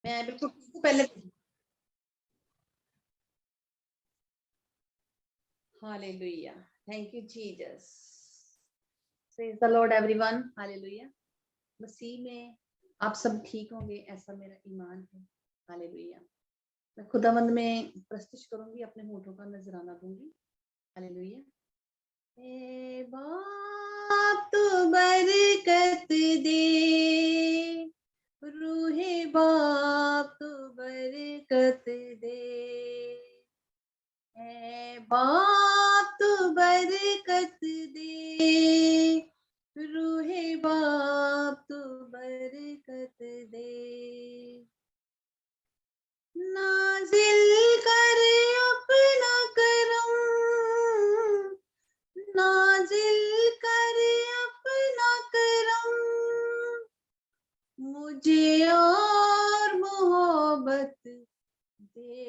मैं बिल्कुल पहले hallelujah, thank you Jesus, praise the lord everyone, hallelujah. मसीह में आप सब ठीक होंगे ऐसा मेरा ईमान है, हालेलुया। मैं खुदावंद में प्रस्तुत करूंगी, अपने होठों का नजराना दूंगी, हालेलुया। ए बाप तू बरकत दे, रूहे बाप तू बरकत दे, ए बाप तू बरकत दे, रूहे बाप तू बरकत दे। नाजिल कर अपना करम, नाजिल कर अपना करम, मुझे और मोहब्बत दे,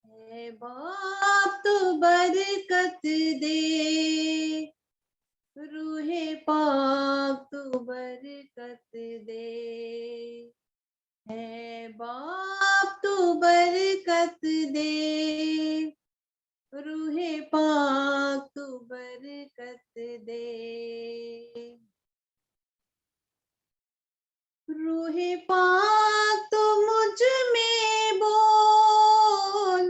है बाप तू बरकत दे, रूहे पाक तू बरकत दे, है बाप तू बरकत दे, रूहे पाक तू बरकत दे। रूहे पाक तू मुझ में बोल,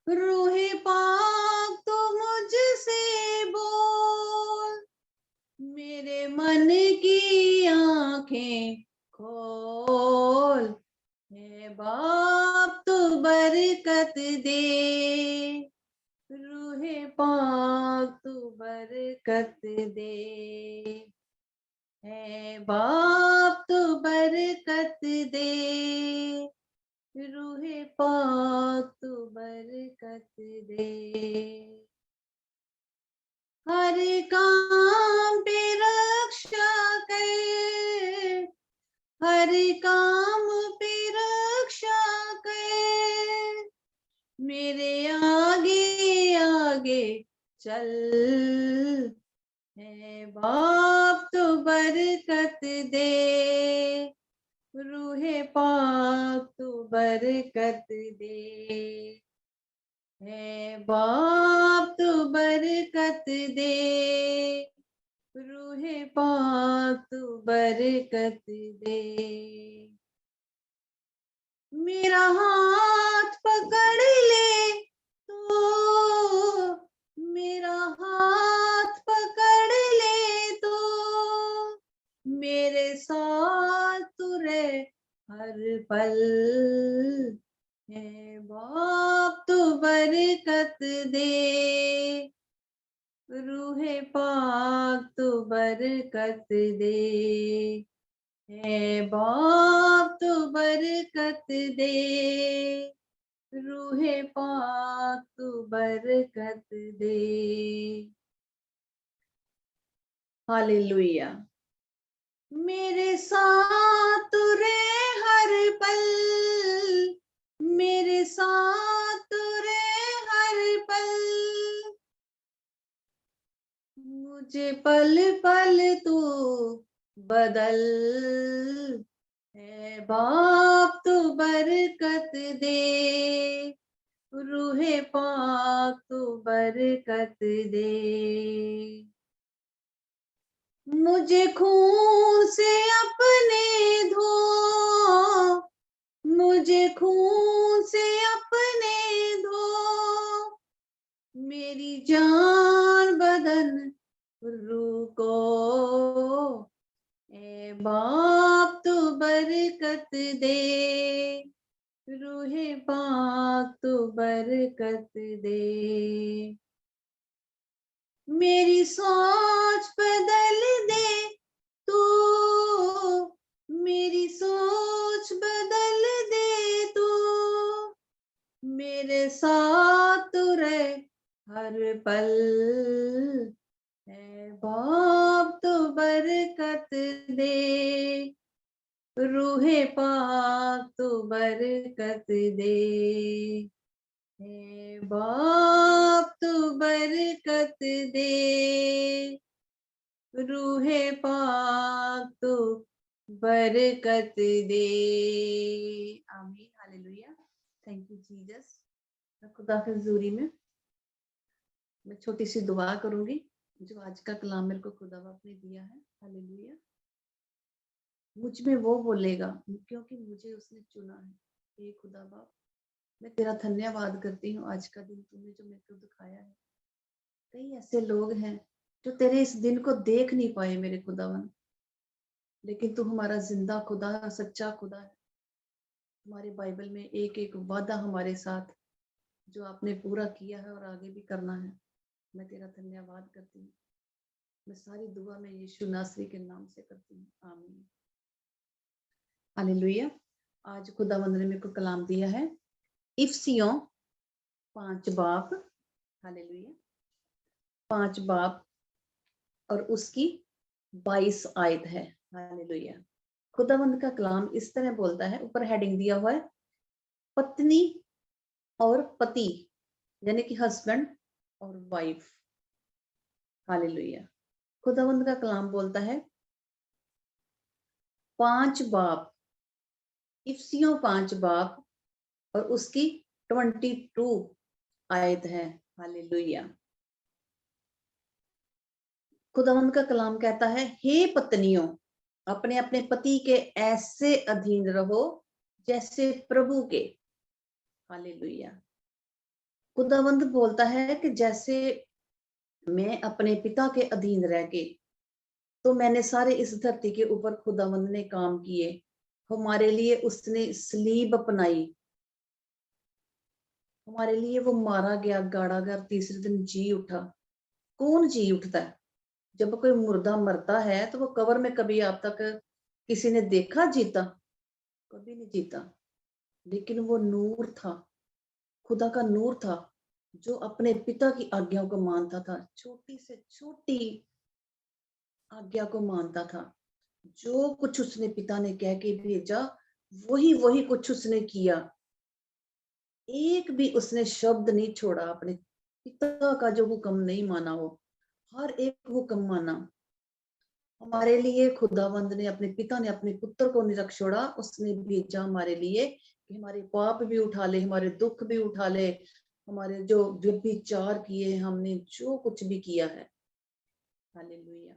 रूहे पाक तू मुझसे बोल, मेरे मन की आंखें खोल, हे बाप तू बरकत दे, रूहे पाक तू बरकत दे, है बाप तू बरकत दे, रूहे पाक तू बरकत दे। हर काम पे रक्षा कर, हर काम पे रक्षा कर, मेरे आगे आगे चल, है बाप तू बरकत दे, रूहे पाक तू बरकत दे, है बाप तू बरकत दे, रूहे पाक तू बरकत दे। मेरा हाथ पकड़ ले तो, मेरा हाथ पकड़ ले तो, मेरे साथ तू रहे हर पल, है बाप तू बरकत दे, रूहे पाक तू बरकत दे, है बाप तू बरकत दे, रूहे पाक तू बरकत दे। हालेलुया। मेरे साथ तू रहे हर पल, मेरे साथ तू रहे हर पल, मुझे पल पल तू बदल, है बाप तू बरकत दे, रूहे पाक तू बरकत दे। मुझे खून से अपने धो, मुझे खून से अपने धो, मेरी जान बदन रूह को, ए बाप तू बरकत दे, रूहे पाक तू बरकत दे। मेरी सोच बदल दे तू, मेरी सोच बदल दे तू, मेरे साथ तू रहे हर पल, है बाप तू बरकत दे, रूहे पाक तू बरकत दे, हे बाप तू बरकत दे, रूहे पाक तू बरकत दे। आमीन, हालेलुया। Thank you Jesus. खुदा के हजूरी में मैं छोटी सी दुआ करूंगी जो आज का कलाम मेरे को खुदा बाप ने दिया है। हालेलुया। मुझ में वो बोलेगा क्योंकि मुझे उसने चुना है। हे खुदा बाप, मैं तेरा धन्यवाद करती हूँ आज का दिन तूने जो मेरे को दिखाया है। कई ऐसे लोग हैं जो तेरे इस दिन को देख नहीं पाए मेरे खुदावन, लेकिन तू हमारा जिंदा खुदा, सच्चा खुदा है। हमारे बाइबल में एक एक वादा हमारे साथ जो आपने पूरा किया है और आगे भी करना है। मैं तेरा धन्यवाद करती हूँ। मैं सारी दुआ में यीशु नासरी के नाम से करती हूँ। आमीन, हालेलुया। आज खुदावंद ने मेरे को कलाम दिया है इफिसियों 5 बाब, हालेलुया, 5 बाब और उसकी 22 आयत है। हालेलुया। खुदावंद का कलाम इस तरह बोलता है, ऊपर हेडिंग दिया हुआ है पत्नी और पति, यानी कि हस्बैंड और वाइफ। हालेलुया। खुदावंद का कलाम बोलता है 5 बाब, इफिसियों 5 बाब और उसकी 22 आयत है। हालेलुया। खुदावंद का कलाम कहता है, हे पत्नियों, अपने अपने पति के ऐसे अधीन रहो जैसे प्रभु के। हालेलुया। खुदावंद बोलता है कि जैसे मैं अपने पिता के अधीन रह के, तो मैंने सारे इस धरती के ऊपर खुदावंद ने काम किए। हमारे लिए उसने सलीब अपनाई, हमारे लिए वो मारा गया, गाड़ा गया, तीसरे दिन जी उठा। कौन जी उठता है? जब कोई मुर्दा मरता है तो वो कब्र में कभी आप तक किसी ने देखा जीता? कभी नहीं जीता। लेकिन वो नूर था, खुदा का नूर था, जो अपने पिता की आज्ञाओं को मानता था, छोटी से छोटी आज्ञा को मानता था। जो कुछ उसने पिता ने कह के भेजा वही वही कुछ उसने किया। एक भी उसने शब्द नहीं छोड़ा अपने पिता का जो हुक्म नहीं माना हो, हर एक हुक्म माना। हमारे लिए खुदावंद ने, अपने पिता ने अपने पुत्र को नहीं रख छोड़ा, उसने भेजा हमारे लिए कि हमारे पाप भी उठा ले, हमारे दुख भी उठा ले, हमारे जो व्यभिचार किए, हमने जो कुछ भी किया है, हालेलुया,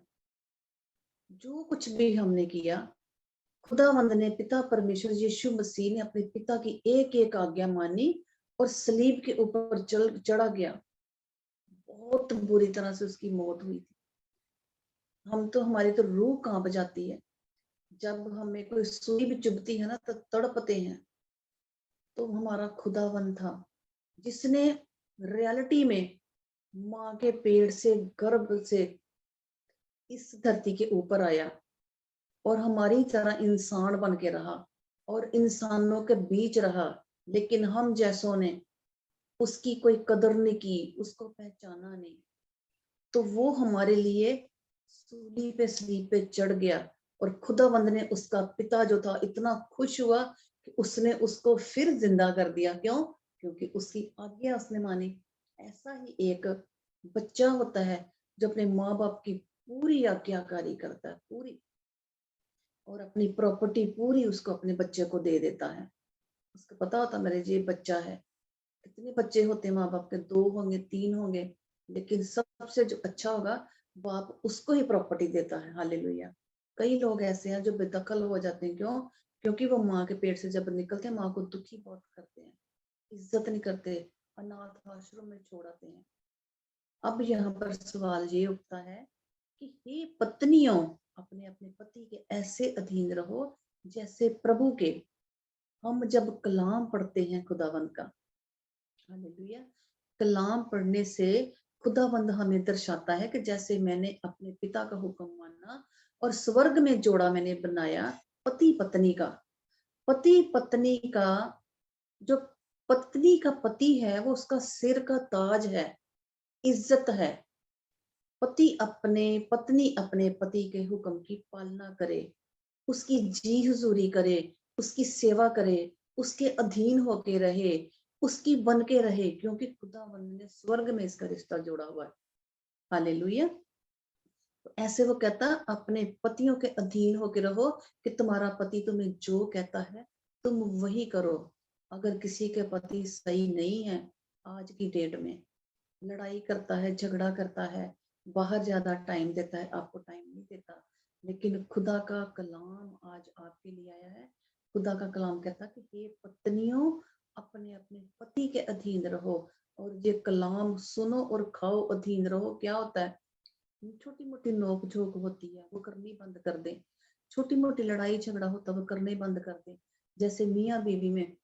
जो कुछ भी हमने किया, खुदावंद ने, पिता परमेश्वर यीशु मसीह ने अपने पिता की एक एक आज्ञा मानी और सलीब के ऊपर चढ़ा गया। बहुत बुरी तरह से उसकी मौत हुई थी। हम तो, हमारी तो रूह कांप जाती है जब हमें कोई सुई भी चुभती है ना, तो तड़पते हैं। तो हमारा खुदावन था जिसने रियलिटी में माँ के पेट से, गर्भ से इस धरती के ऊपर आया और हमारी तरह इंसान बन के रहा और इंसानों के बीच रहा। लेकिन हम जैसों ने उसकी कोई कदर नहीं की, उसको पहचाना नहीं, तो वो हमारे लिए सलीब पे चढ़ गया। और खुदावंद ने, उसका पिता जो था, इतना खुश हुआ कि उसने उसको फिर जिंदा कर दिया। क्यों? क्योंकि उसकी आज्ञा उसने मानी। ऐसा ही एक बच्चा होता है जो अपने माँ बाप की पूरी आज्ञाकारी करता है, पूरी, और अपनी प्रॉपर्टी पूरी उसको, अपने बच्चे को दे देता है। उसको पता होता मेरे ये बच्चा है। कितने बच्चे होते हैं माँ बाप के? 2 होंगे, 3 होंगे, लेकिन सबसे जो अच्छा होगा बाप उसको ही प्रॉपर्टी देता है। हालेलुया। कई लोग ऐसे हैं जो बेदखल हो जाते हैं। क्यों? क्योंकि वो माँ के पेट से जब निकलते हैं, माँ को दुखी बहुत करते हैं, इज्जत नहीं करते, अनाथ आश्रम में छोड़ाते हैं। अब यहाँ पर सवाल ये उठता है कि हे पत्नियों, अपने अपने पति के ऐसे अधीन रहो जैसे प्रभु के। हम जब कलाम पढ़ते हैं खुदावंद का, हालेलुया, कलाम पढ़ने से खुदावंद हमें दर्शाता है कि जैसे मैंने अपने पिता का हुक्म माना और स्वर्ग में जोड़ा मैंने बनाया, पति पत्नी का। पति पत्नी का, जो पत्नी का पति है वो उसका सिर का ताज है, इज्जत है। पत्नी अपने पति के हुक्म की पालना करे, उसकी जी हुजूरी करे, उसकी सेवा करे, उसके अधीन होके रहे, उसकी बन के रहे, क्योंकि खुदावंद ने स्वर्ग में इसका रिश्ता जोड़ा हुआ है। हालेलुया। तो ऐसे वो कहता अपने पतियों के अधीन होके रहो कि तुम्हारा पति तुम्हें जो कहता है तुम वही करो। अगर किसी के पति सही नहीं है, आज की डेट में लड़ाई करता है, झगड़ा करता है, बाहर ज्यादा टाइम देता है, आपको टाइम नहीं देता, लेकिन खुदा का कलाम आज आपके लिए आया है। खुदा का कलाम कहता कि हे पत्नियों, अपने अपने पति के अधीन रहो। और ये कलाम सुनो और खाओ, अधीन रहो। क्या होता है? छोटी मोटी नोक झोंक होती है वो करनी बंद कर दे। छोटी मोटी लड़ाई झगड़ा होता है वो करने बंद कर दे। जैसे मियाँ बीवी में,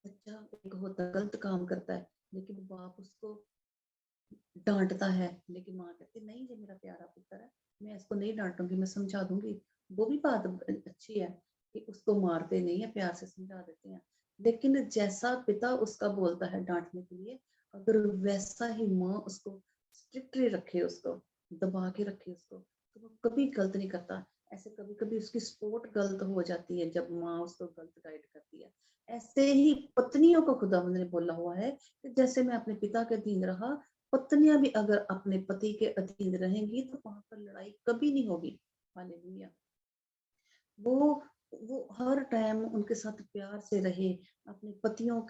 बच्चा एक होता गलत काम करता है, लेकिन बाप उसको डांटता है, लेकिन माँ कहती नहीं, ये मेरा प्यारा पुत्र है, मैं इसको नहीं डांटूंगी, मैं समझा दूंगी। वो भी बात अच्छी है कि उसको मारते नहीं है, प्यार से समझा देते हैं। लेकिन जैसा पिता उसका बोलता है डांटने के लिए, अगर वैसा ही माँ उसको स्ट्रिक्टली रखे, उसको दबा के रखे उसको, तो वो कभी गलत नहीं करता। ऐसे कभी कभी उसकी सपोर्ट गलत हो जाती है जब माँ उसको गलत गाइड करती है। ऐसे ही पत्नियों को खुदावंद ने बोला हुआ है कि जैसे मैं अपने पिता के अधीन रहा, पत्नियां भी अगर अपने पति के अधीन रहेंगी तो वहां पर लड़ाई कभी नहीं होगी। हालेलुया। वो वो हर टाइम उनके साथ प्यार से रहे, अपने पतियों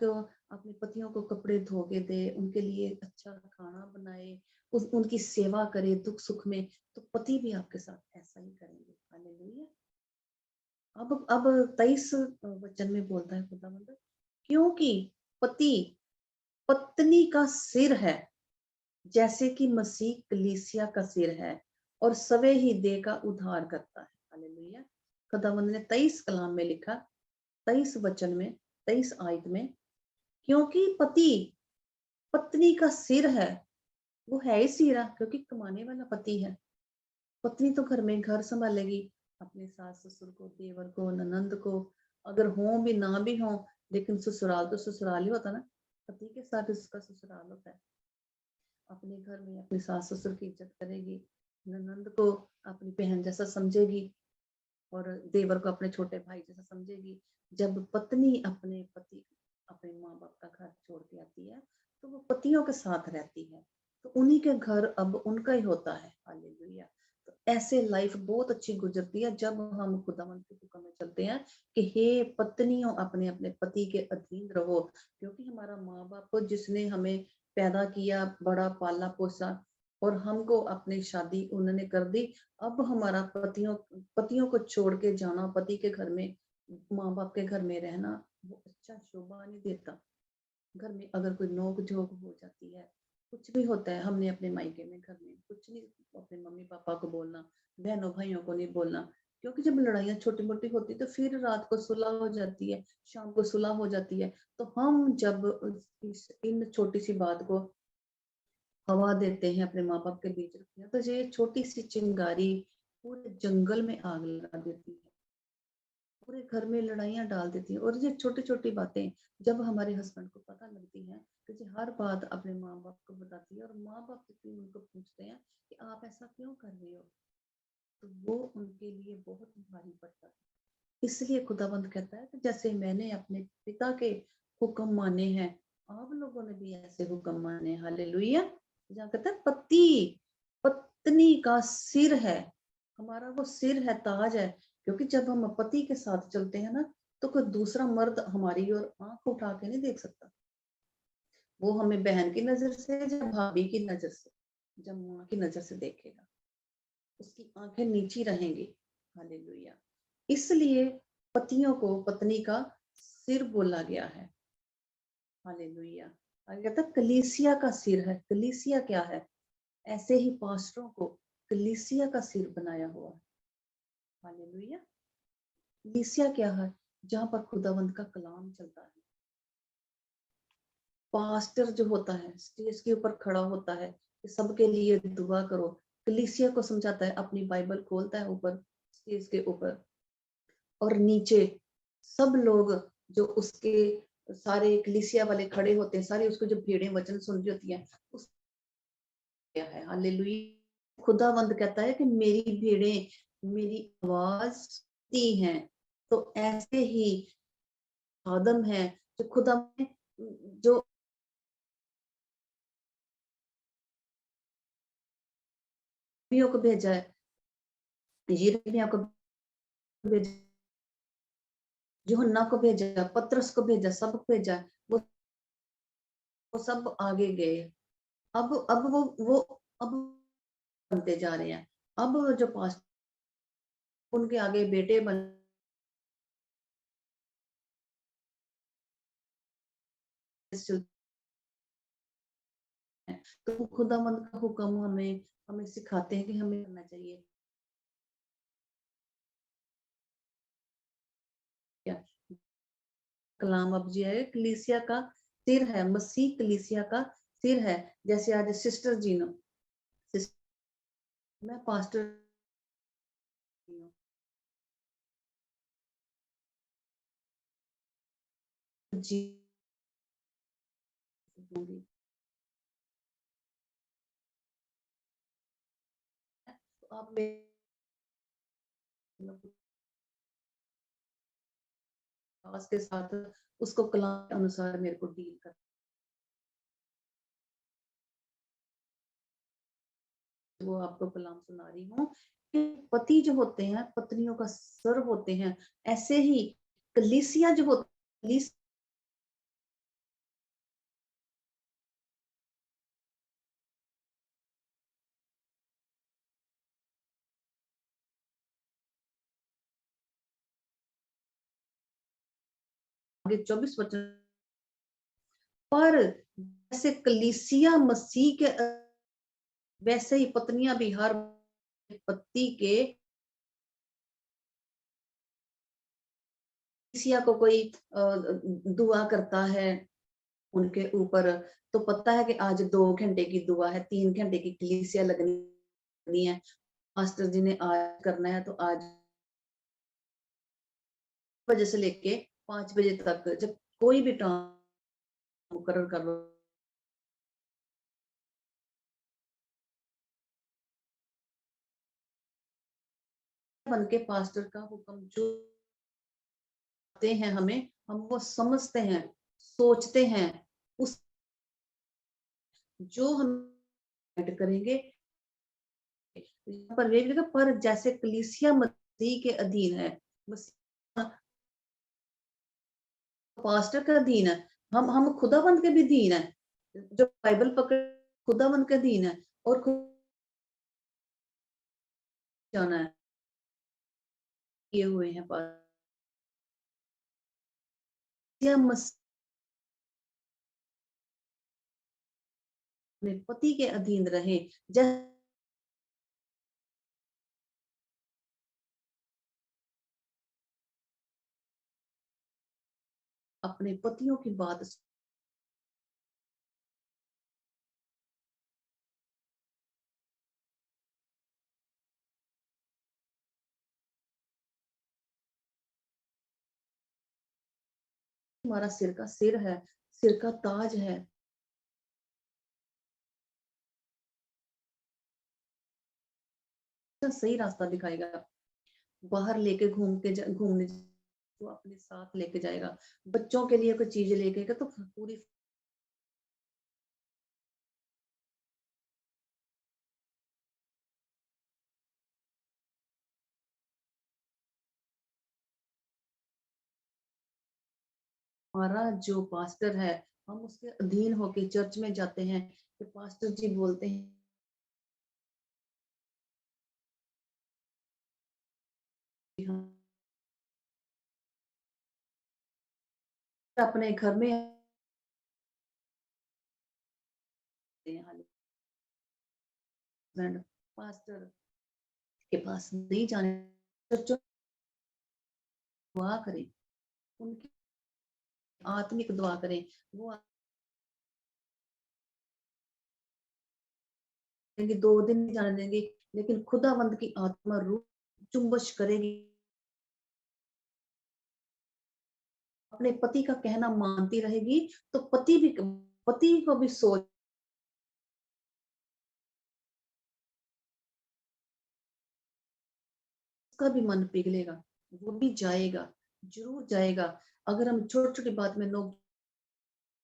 को कपड़े धो के दे, उनके लिए अच्छा खाना बनाए, उनकी सेवा करे दुख सुख में। तो पति भी आपके साथ ऐसा ही करेंगे। हालेलुया। अब 23 वचन में बोलता है खुदावंद, क्योंकि पति पत्नी का सिर है, जैसे कि मसीह कलीसिया का सिर है और सवे ही देह का उद्धार करता है। हालेलुया। खुदावंद ने 23 कलाम में लिखा, 23 वचन में, 23 आयत में, क्योंकि पति पत्नी का सिर है। वो है ही सिर, क्योंकि कमाने वाला पति है। पत्नी तो घर में घर संभालेगी, अपने सास ससुर को, देवर को, ननंद को, अगर हो भी ना भी हो, लेकिन ससुराल तो ससुराल ही होता ना। पति के साथ उसका ससुराल होता है। अपने घर में अपनी सास ससुर की इज्जत करेगी, ननंद को अपनी बहन जैसा समझेगी, और देवर को अपने छोटे भाई जैसा समझेगी। जब पत्नी अपने पति, अपने माँ बाप का घर छोड़ के आती है, तो वो पतियों के साथ रहती है, तो उन्हीं के घर अब उनका ही होता है। हालेलुया। तो ऐसे लाइफ बहुत अच्छी गुजरती है जब हम खुदावंद के हुक्म में चलते हैं कि हे पत्नियों, अपने अपने पति के अधीन रहो। क्योंकि हमारा माँ बाप जिसने हमें पैदा किया, बड़ा पाला पोसा, और हमको अपनी शादी उन्होंने कर दी। अब हमारा पतियों को छोड़ के जाना, पति के घर में, माँ बाप के घर में रहना, वो अच्छा शोभा नहीं देता। घर में अगर कोई नोक झोंक हो जाती है, कुछ भी होता है, हमने अपने मायके में घर में कुछ नहीं अपने मम्मी पापा को बोलना, बहनों भाइयों को नहीं बोलना। क्योंकि जब लड़ाइयाँ छोटी मोटी होती तो फिर रात को सुलह हो जाती है, शाम को सुलह हो जाती है। तो हम जब इन छोटी सी बात को हवा देते हैं, अपने माँ बाप के बीच रखते हैं, तो ये छोटी सी चिंगारी पूरे जंगल में आग लगा देती है, पूरे घर में लड़ाइयाँ डाल देती है। और ये छोटी छोटी बातें जब हमारे हस्बैंड को पता लगती है, तो ये हर बात अपने माँ बाप को बताती है, और माँ बाप भी उनको पूछते हैं कि आप ऐसा क्यों कर रहे हो, तो वो उनके लिए बहुत भारी पड़ता है। इसलिए खुदाबंद कहता है कि जैसे मैंने अपने पिता के हुक्म माने हैं, आप लोगों ने भी ऐसे हुक्म माने। हालेलुया। जहाँ कहता है पति पत्नी का सिर है, हमारा वो सिर है, ताज है। क्योंकि जब हम पति के साथ चलते हैं ना, तो कोई दूसरा मर्द हमारी ओर आंख उठा के नहीं देख सकता। वो हमें बहन की नजर से या भाभी की नजर से, जब माँ की नजर से देखेगा, उसकी आंखें नीची रहेंगी। हालेलुया। इसलिए पतियों को पत्नी का सिर बोला गया है। हालेलुया। आगे कहता है कलीसिया का सिर है। कलीसिया क्या है? ऐसे ही पास्टरों को कलीसिया का सिर बनाया हुआ है। हालेलुया। कलीसिया क्या है? जहां पर खुदावंद का कलाम चलता है। पास्टर जो होता है स्टेज के ऊपर खड़ा होता है कि सबके लिए दुआ करो, कलीसिया को समझाता है, अपनी बाइबल खोलता है ऊपर स्टेज के ऊपर, और नीचे सब लोग जो उसके सारे कलीसिया वाले खड़े होते हैं, सारी उसको जो भीड़ें वचन सुन रही होती हैं, उस क्या है। हालेलुया। खुदावंद कहता है कि मेरी भीड़ें मेरी आवाज सुनती हैं। तो ऐसे ही आदम है जो खुदा में, जो नबियों को भेजा है, यिर्मयाह को भेजा, यूहन्ना को भेजा, पतरस को भेजा, सब भेजा। वो सब आगे गए। अब वो अब बनते जा रहे हैं। अब जो पास उनके आगे बेटे बन, तो खुदावंद का हुक्म हमें हमें सिखाते हैं कि हमें करना चाहिए क्या। कलाम अब जी है, कलीसिया का सिर है, मसीह कलीसिया का सिर है। जैसे आज सिस्टर जी नो, मैं पास्टर जी दूंगी। तो आप के साथ उसको कलाम के अनुसार मेरे को डील कर, वो आपको कलाम सुना रही हूँ कि पति जो होते हैं पत्नियों का सर होते हैं, ऐसे ही कलीसिया जो होती है, आगे 24 वचन, पर जैसे कलीसिया मसीह के वैसे ही पत्नियां भी हर पति के, कलीसिया को कोई दुआ करता है उनके ऊपर, तो पता है कि आज 2 घंटे की दुआ है, 3 घंटे की कलीसिया लगनी है, मास्टर जी ने आज करना है, तो आज बजे से लेके 5 बजे तक, जब कोई भी टाइम मुकर्रर कर लो, बन के पास्टर का हुक्म जो हैं हमें, हम वो समझते हैं, सोचते हैं, उस जो हम करेंगे। पर वे लिखा, पर जैसे कलीसिया मसीह के अधीन है, मसीह पास्टर का अधीन है, हम खुदाबंद के भी अधीन है, जो बाइबल पकड़ खुदाबंद के अधीन है, और जाना है किए हुए हैं अपने पति के अधीन रहे, जैसे अपने पतियों की बात हमारा सिर का सिर है, सिर का ताज है, तो सही रास्ता दिखाएगा, बाहर लेके घूमने तो अपने साथ लेके जाएगा, बच्चों के लिए कोई चीज लेके गया तो पूरी हमारा जो पास्टर है, हम उसके अधीन होके चर्च में जाते हैं, तो पास्टर जी बोलते हैं हम अपने घर में पास्टर के पास नहीं जाने, चर्चों दुआ करें, उनकी आत्मिक दुआ करें, वो देंगे, 2 दिन नहीं जाने देंगे, लेकिन खुदावंद की आत्मा रूह चुंबश करेगी, अपने पति का कहना मानती रहेगी, तो पति को भी सोच का भी मन पिघलेगा, वो भी जाएगा, जरूर जाएगा। अगर हम छोटी छोटी बात में लोग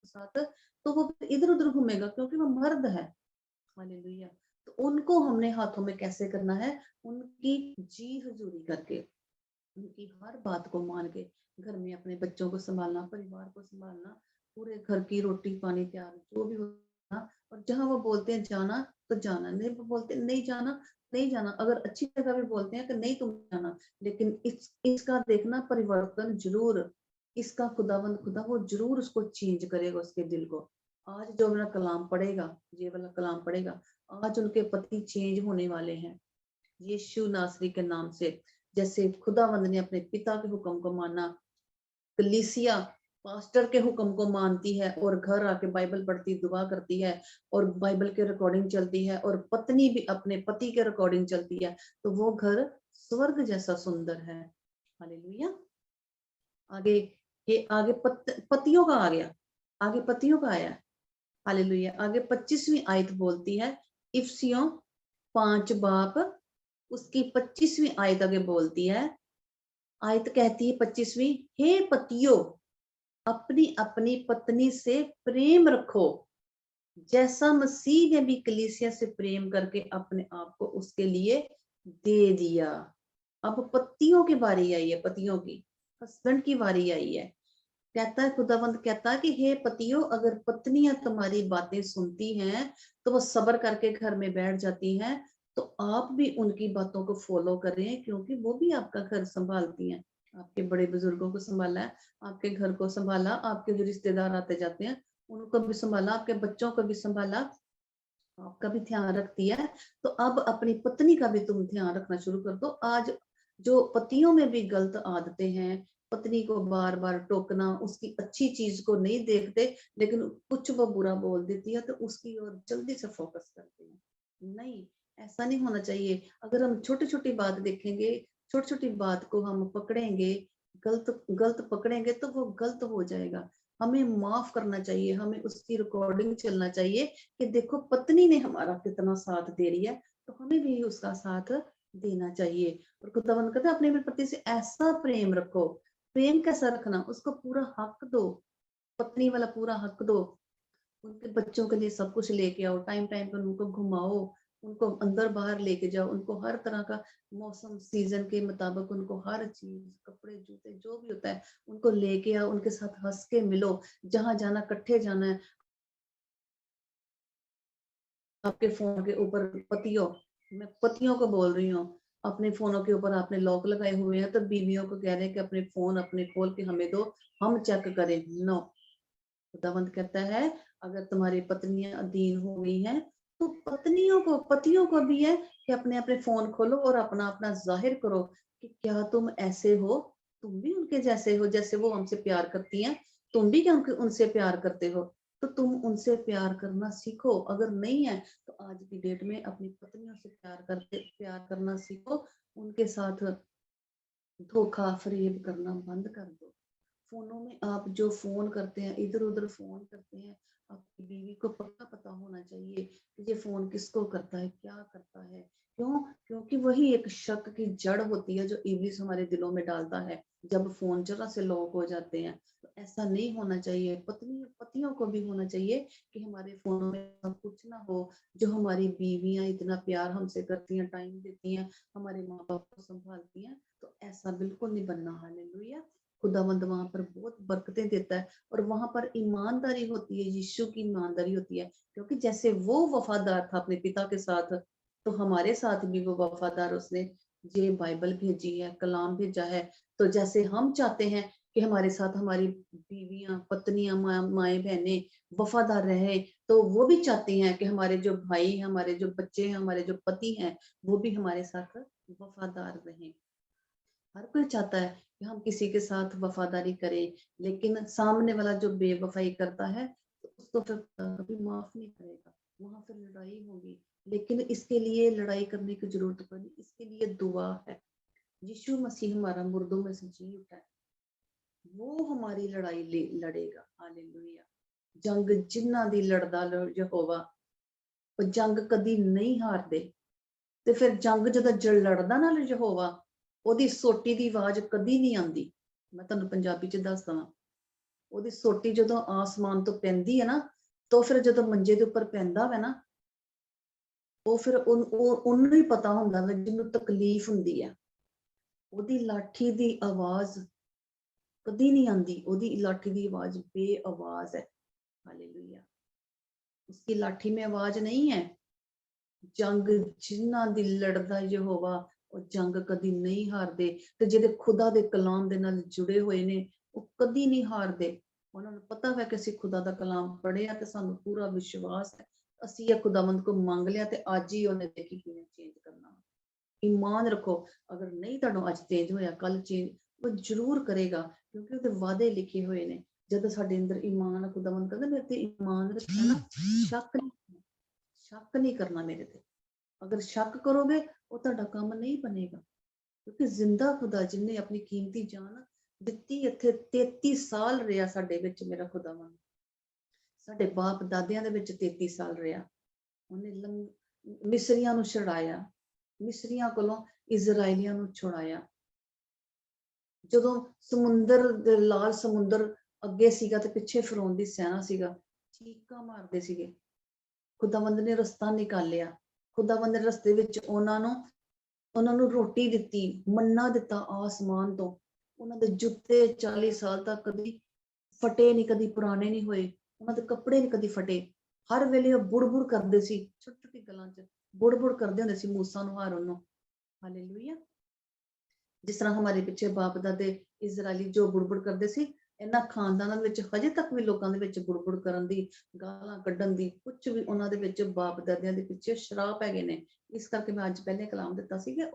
साथ, तो वो इधर उधर घूमेगा, क्योंकि वो मर्द है। हालेलुया। तो उनको हमने हाथों में कैसे करना है, उनकी जी हजूरी करके, उनकी हर बात को मान के, घर में अपने बच्चों को संभालना, परिवार को संभालना, पूरे घर की रोटी पानी तैयार जो भी होना, और जहां वो बोलते हैं जाना तो जाना, नहीं वो बोलते नहीं जाना नहीं जाना, अगर अच्छी जगह भी बोलते हैं कि नहीं तुम जाना, लेकिन इसका देखना परिवर्तन जरूर, इसका खुदावंद खुदा वो जरूर उसको चेंज करेगा उसके दिल को। आज जो वाला कलाम पड़ेगा, ये वाला कलाम पड़ेगा, आज उनके पति चेंज होने वाले हैं यीशु नासरी के नाम से। जैसे खुदावंद ने अपने पिता के हुक्म को माना, कलीसिया पास्टर के हुक्म को मानती है और घर आके बाइबल पढ़ती दुआ करती है और बाइबल के रिकॉर्डिंग चलती है, और पत्नी भी अपने पति के रिकॉर्डिंग चलती है, तो वो घर स्वर्ग जैसा सुंदर है। हालेलुया। आगे ये आगे पतियों का आ गया, आगे पतियों का आया। हालेलुया। आगे 25वीं आयत बोलती है, इफसियों 5 बाप उसकी 25वीं आयत आगे बोलती है, आयत कहती है 25वीं, हे पतियों अपनी अपनी पत्नी से प्रेम रखो, जैसा मसीह ने भी कलीसिया से प्रेम करके अपने आप को उसके लिए दे दिया। अब पतियों की बारी आई है, पतियों की, हस्बैंड की बारी आई है। कहता है खुदावंद कहता है कि हे पतियों, अगर पत्नियां तुम्हारी बातें सुनती हैं तो वो सब्र करके घर में बैठ जाती हैं, तो आप भी उनकी बातों को फॉलो करें, क्योंकि वो भी आपका घर संभालती हैं। आपके बड़े बुजुर्गों को संभाला है, आपके घर को संभाला, आपके जो रिश्तेदार आते जाते हैं उनको भी संभाला, आपके बच्चों को भी संभाला, आपका भी ध्यान रखती है। तो अब अपनी पत्नी का भी तुम ध्यान रखना शुरू कर दो। आज जो पतियों में भी गलत आदतें हैं, पत्नी को बार बार टोकना, उसकी अच्छी चीज को नहीं देखते, लेकिन कुछ वो बुरा बोल देती है तो उसकी ओर जल्दी से फोकस करते हैं। नहीं, ऐसा नहीं होना चाहिए। अगर हम छोटी छोटी बात देखेंगे, छोटी छोटी बात को हम पकड़ेंगे, गलत गलत पकड़ेंगे तो वो गलत हो जाएगा। हमें माफ करना चाहिए, हमें उसकी रिकॉर्डिंग चलना चाहिए कि देखो पत्नी ने हमारा कितना साथ दे रही है, तो हमें भी उसका साथ देना चाहिए। और खुदावंद कहता है अपने पति से ऐसा प्रेम रखो। प्रेम कैसा रखना, उसको पूरा हक दो, पत्नी वाला पूरा हक दो। उनके बच्चों के लिए सब कुछ लेके आओ, टाइम टाइम पर उनको घुमाओ, उनको अंदर बाहर लेके जाओ, उनको हर तरह का मौसम सीजन के मुताबिक उनको हर चीज, कपड़े जूते जो भी होता है उनको लेके आओ, उनके साथ हंस के मिलो, जहां जाना इकट्ठे जाना है। आपके फोन के ऊपर पतियों, मैं पतियों को बोल रही हूँ, अपने फोनों के ऊपर आपने लॉक लगाए हुए हैं, तो बीवियों को कह रहे हैं कि अपने फोन अपने खोल के हमें दो, हम चेक करें। नो, खुदावंद कहता है अगर तुम्हारी पत्नियां अधीन हो गई हैं, तो पत्नियों को, पतियों को भी है कि अपने अपने फोन खोलो और अपना अपना जाहिर करो कि क्या तुम ऐसे हो, तुम भी उनके जैसे हो, जैसे वो हमसे प्यार करती हैं, तुम भी क्या उनसे प्यार करते हो, तो तुम उनसे प्यार करना सीखो। अगर नहीं है तो आज की डेट में अपनी पत्नियों से प्यार करना सीखो, उनके साथ धोखा फरेब करना बंद कर दो। फोनों में आप जो फोन करते हैं, इधर उधर फोन करते हैं, आपकी बीवी को पक्का पता होना चाहिए कि ये फोन किसको करता है, क्या करता है। क्यों? क्योंकि वही एक शक की जड़ होती है जो इब्लीस हमारे दिलों में डालता है जब फोन जरा से लॉक हो जाते हैं। तो ऐसा नहीं होना चाहिए। पतियों को भी होना चाहिए कि हमारे फोनों में सब कुछ ना हो। जो हमारी बीवियां इतना प्यार हमसे करती हैं, टाइम देती हैं, हमारे माँ बाप को संभालती हैं, तो ऐसा बिल्कुल नहीं बनना। हालेलुया। खुदावंद वहां पर बहुत बरकतें देता है, और वहां पर ईमानदारी होती है, यीशु की ईमानदारी होती है, क्योंकि जैसे वो वफादार था अपने पिता के साथ, तो हमारे साथ भी वो वफादार, उसने ये बाइबल भेजी है, कलाम भेजा है। तो जैसे हम चाहते हैं कि हमारे साथ हमारी बीवियां, पत्नियां, माएं बहनें वफादार रहे, तो वो भी चाहती हैं कि हमारे जो भाई, हमारे जो बच्चे हैं, हमारे जो पति हैं, वो भी हमारे साथ वफादार रहें। हर कोई चाहता है कि हम किसी के साथ वफादारी करें, लेकिन सामने वाला जो बेवफाई करता है तो उसको फिर कभी माफ नहीं करेगा, वहां फिर लड़ाई होगी। लेकिन इसके लिए लड़ाई करने की जरूरत पड़ी, इसके लिए दुआ है। यीशु मसीह हमारा मुर्दों में से जी उठा है, वो हमारी लड़ाई लड़ेगा। हालेलुया। जंग जिन्ना दी लड़दा यहोवा, ਉਹ ਜੰਗ ਕਦੀ ਨਹੀਂ ਹਾਰਦੇ। ਤੇ ਫਿਰ ਜੰਗ ਜਦੋਂ ਲੜਦਾ ਨਾ ਯਹੋਵਾ, ਉਹਦੀ ਸੋਟੀ ਦੀ ਆਵਾਜ਼ ਕਦੀ ਨਹੀਂ ਆਉਂਦੀ। ਮੈਂ ਤੁਹਾਨੂੰ ਪੰਜਾਬੀ ਚ ਦੱਸ ਦਵਾਂ, ਉਹਦੀ ਸੋਟੀ ਜਦੋਂ ਆਸਮਾਨ ਤੋਂ ਪੈਂਦੀ ਹੈ ਨਾ, ਤਾਂ ਫਿਰ ਜਦੋਂ ਮੰਜੇ ਦੇ ਉੱਪਰ ਪੈਂਦਾ ਵਾ ਨਾ, ਉਹ ਫਿਰ ਉਹਨੂੰ ਹੀ ਪਤਾ ਹੁੰਦਾ ਵਾ ਜਿਹਨੂੰ ਤਕਲੀਫ ਹੁੰਦੀ ਆ। ਉਹਦੀ ਲਾਠੀ ਦੀ ਆਵਾਜ਼ ਕਦੀ ਨਹੀਂ ਆਉਂਦੀ, ਉਹਦੀ ਲਾਠੀ ਦੀ आवाज बेआवाज है। हालेलुया। उसकी लाठी में आवाज नहीं है। जंग जिन्हां दी लड़दा यहोवा ਉਹ ਜੰਗ ਕਦੀ ਨਹੀਂ ਹਾਰਦੇ, ਤੇ ਜਿਹੜੇ ਖੁਦਾ ਦੇ ਕਲਾਮ ਦੇ ਨਾਲ ਜੁੜੇ ਹੋਏ ਨੇ ਉਹ ਕਦੀ ਨਹੀਂ ਹਾਰਦੇ। ਉਹਨਾਂ ਨੂੰ ਪਤਾ ਹੈ ਕਿ ਅਸੀਂ ਖੁਦਾ ਦਾ ਕਲਾਮ ਪੜ੍ਹਿਆ ਤੇ ਸਾਨੂੰ ਪੂਰਾ ਵਿਸ਼ਵਾਸ ਹੈ, ਅਸੀਂ ਇਹ ਖੁਦਾਵੰਦ ਕੋ ਮੰਗ ਲਿਆ ਤੇ ਅੱਜ ਹੀ ਉਹਨੇ ਦੇਖੀ ਕਿਵੇਂ ਚੇਂਜ ਕਰਨਾ। ईमान रखो, अगर नहीं तुहानू अज चेंज होया कल चेंज वो जरूर करेगा, क्योंकि ਉਹਦੇ वादे लिखे हुए ने। जब साडे अंदर ईमान खुदावंद कहंदा मेरे ते ईमान रखना ना, शक नहीं करना मेरे ते। अगर शक करोगे वो तुहाडा काम नहीं बनेगा, क्योंकि जिंदा खुदा जिन्ने अपनी कीमती जान दित्ती, इत्थे 33 साल रहा साडे विच मेरा खुदावंद। साडे बाप दादियां दे विच 33 साल रहा। ਉਹਨੇ मिस्रियां नू छड़ाया, मिस्रियां कोलों इजराइलियां नू छुड़ाया। ਜਦੋਂ ਸਮੁੰਦਰ ਦੇ ਲਾਲ ਸਮੁੰਦਰ ਅੱਗੇ ਸੀਗਾ ਤੇ ਪਿੱਛੇ ਫਰੌਨ ਦੀ ਸੈਨਾ ਸੀਗਾ, ਚੀਕਾਂ ਮਾਰਦੇ ਸੀਗੇ। ਖੁਦਾਵੰਦ ਨੇ ਰਸਤਾ ਨਿਕਾਲਿਆ। ਖੁਦਾਵੰਦ ਨੇ ਰਸਤੇ ਵਿੱਚ ਉਹਨਾਂ ਨੂੰ ਰੋਟੀ ਦਿੱਤੀ, ਮੰਨਾ ਦਿੱਤਾ ਆਸਮਾਨ ਤੋਂ। ਉਹਨਾਂ ਦੇ ਜੁੱਤੇ 40 ਸਾਲ ਤੱਕ ਕਦੀ ਫਟੇ ਨਹੀਂ, ਕਦੀ ਪੁਰਾਣੇ ਨਹੀਂ ਹੋਏ। ਉਹਨਾਂ ਦੇ ਕੱਪੜੇ ਨਹੀਂ ਕਦੀ ਫਟੇ। ਹਰ ਵੇਲੇ ਉਹ ਬੁੜਬੁੜ ਕਰਦੇ ਸੀ, ਛੋਟੀ ਛੋਟੀ ਗੱਲਾਂ 'ਚ बुड़ करते होंगे सी मूसा नूं, हारून नूं। हालेलुया। जिस तरह हमारे पिछे बाप दादे इजरायली जो बुड़ करते सी, इन्हां खानदानां विच हजे तक भी लोकां दे विच बुड़ करन दी, गालां कड्डण दी, कुछ भी उन्हां दे विच बाप दादियां दे पिछे शराप हैगे ने। इस करके मैं अज पहले कलाम दित्ता सी कि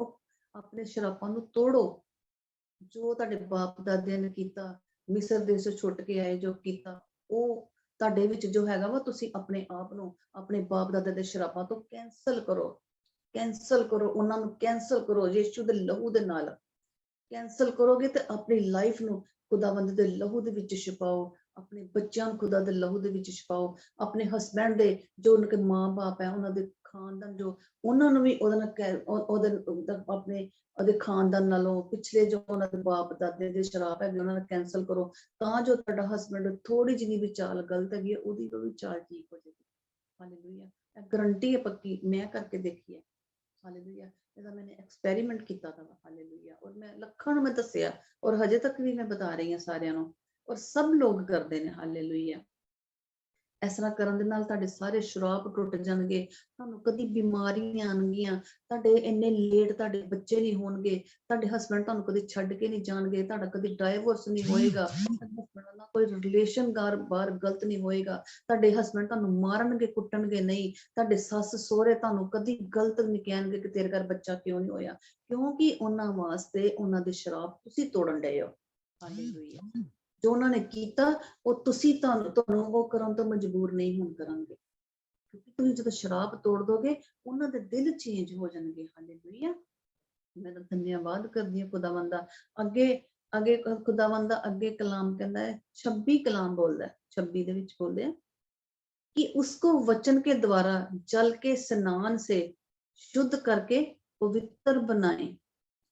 अपने शरापां नूं तोड़ो। जो तुहाडे बाप दादियां ने कीता, मिस्र देश छुट के आए जो कीता, ਉਹ ਤੁਹਾਡੇ ਵਿੱਚ जो हैगा वा, तुसी अपने आप ਨੂੰ अपने बाप दादे ਦੇ ਸ਼ਰਾਪਾਂ ਤੋਂ कैंसल करो, कैंसल करो, ਉਹਨਾਂ ਨੂੰ कैंसल करो ਯीशु ਦੇ ਲਹੂ ਦੇ ਨਾਲ। कैंसल करोगे तो अपनी लाइफ ਨੂੰ खुदावंद ਦੇ ਲਹੂ ਦੇ ਵਿੱਚ ਛਪਾਓ, ਆਪਣੇ ਬੱਚਿਆਂ ਨੂੰ खुदा ਦੇ ਲਹੂ ਦੇ ਵਿੱਚ ਛਪਾਓ, ਆਪਣੇ ਹਸਬੈਂਡ ਦੇ ਜੋ ਉਹਨਾਂ ਦੇ ਮਾਂ-ਬਾਪ ਹੈ, ਉਹਨਾਂ ਦੇ ਖਾਨਦਾਨ ਜੋ, ਉਹਨਾਂ ਨੂੰ ਵੀ ਉਹਦੇ ਨਾਲ ਆਪਣੇ ਉਹਦੇ ਖਾਨਦਾਨ ਨਾਲੋਂ ਪਿਛਲੇ ਜੋ ਉਹਨਾਂ ਦੇ ਬਾਪ ਦਾਦੇ ਦੇ ਸ਼ਰਾਪ ਹੈਗੇ ਉਹਨਾਂ ਨੂੰ ਕੈਂਸਲ ਕਰੋ, ਤਾਂ ਜੋ ਤੁਹਾਡਾ ਹਸਬੈਂਡ ਥੋੜੀ ਜਿਹੀ ਵੀ ਚਾਲ ਗਲਤ ਹੈਗੀ ਉਹਦੀ ਵੀ ਚਾਲ ਠੀਕ ਹੋ ਜਾਏਗੀ। ਹਾਲੇਲੂਇਆ। ਇਹ ਗਰੰਟੀ ਹੈ ਪੱਕੀ, ਮੈਂ ਕਰਕੇ ਦੇਖੀ ਹੈ। ਹਾਲੇਲੂਇਆ। ਇਹਦਾ मैंने एक्सपेरिमेंट ਕੀਤਾ ਤਾ। ਹਾਲੇਲੂਇਆ। ਔਰ ਮੈਂ ਲੱਖਾਂ ਨੂੰ ਮੈਂ ਦੱਸਿਆ, ਔਰ ਹਜੇ ਤੱਕ ਵੀ ਮੈਂ ਬਤਾ ਰਹੀ ਹਾਂ ਸਾਰਿਆਂ ਨੂੰ, ਔਰ ਸਭ ਲੋਕ ਕਰਦੇ ਨੇ। ਹਾਲੇਲੂਇਆ। ਇਸ ਤਰ੍ਹਾਂ ਕਰਨ ਦੇ ਨਾਲ ਤੁਹਾਡੇ ਸਾਰੇ ਸ਼ਰਾਪ ਟੁੱਟ ਜਾਣਗੇ, ਤੁਹਾਨੂੰ ਕਦੀ ਬਿਮਾਰੀਆਂ ਆਣਗੀਆਂ, ਤੁਹਾਡੇ ਇੰਨੇ ਲੇਟ ਤੁਹਾਡੇ ਬੱਚੇ ਨਹੀਂ ਹੋਣਗੇ, ਤੁਹਾਡੇ ਹਸਬੈਂਡ ਤੁਹਾਨੂੰ ਕਦੀ ਛੱਡ ਕੇ ਨਹੀਂ ਜਾਣਗੇ, ਤੁਹਾਡਾ ਕਦੀ ਡਾਈਵੋਰਸ ਨਹੀਂ ਹੋਏਗਾ, ਹਸਬੈਂਡ ਨਾਲ ਕੋਈ ਰਿਲੇਸ਼ਨ ਬਾਹਰ ਗਲਤ ਨਹੀਂ ਹੋਏਗਾ, ਤੁਹਾਡੇ ਹਸਬੈਂਡ ਤੁਹਾਨੂੰ ਮਾਰਨਗੇ ਕੁੱਟਣਗੇ ਨਹੀਂ, ਤੁਹਾਡੇ ਸੱਸ ਸਹੁਰੇ ਤੁਹਾਨੂੰ ਕਦੀ ਗਲਤ ਨਹੀਂ ਕਹਿਣਗੇ ਕਿ ਤੇਰੇ ਘਰ ਬੱਚਾ ਕਿਉਂ ਨਹੀਂ ਹੋਇਆ, ਕਿਉਂਕਿ ਉਹਨਾਂ ਵਾਸਤੇ ਉਹਨਾਂ ਦੇ ਸ਼ਰਾਪ ਤੁਸੀਂ ਤੋੜਨ ਡਏ ਹੋ। ਹਾਲੇਲੂਇਆ। ਜੋ ਉਹਨਾਂ ਨੇ ਕੀਤਾ ਉਹ ਤੁਸੀਂ ਤੁਹਾਨੂੰ ਉਹ ਕਰਨ ਤੋਂ ਮਜਬੂਰ ਨਹੀਂ ਹੁਣ ਕਰਨਗੇ, ਕਿਉਂਕਿ ਤੁਸੀਂ ਜਦੋਂ ਸ਼ਰਾਪ ਤੋੜ ਦੋਗੇ ਉਹਨਾਂ ਦੇ ਦਿਲ ਚੇਂਜ ਹੋ ਜਾਣਗੇ। ਹਾਲੇਲੂਇਆ। ਮੈਂ ਤਾਂ ਧੰਨਵਾਦ ਕਰਦੀ ਹਾਂ ਖੁਦਾਵੰਦ ਦਾ। ਅੱਗੇ ਖੁਦਾਵੰਦ ਦਾ ਅੱਗੇ ਕਲਾਮ ਕਹਿੰਦਾ ਹੈ, 26 ਕਲਾਮ ਬੋਲਦਾ ਹੈ, 26 ਦੇ ਵਿੱਚ ਬੋਲਦੇ ਆ कि उसको वचन के द्वारा जल के स्नान से शुद्ध करके पवित्र बनाए।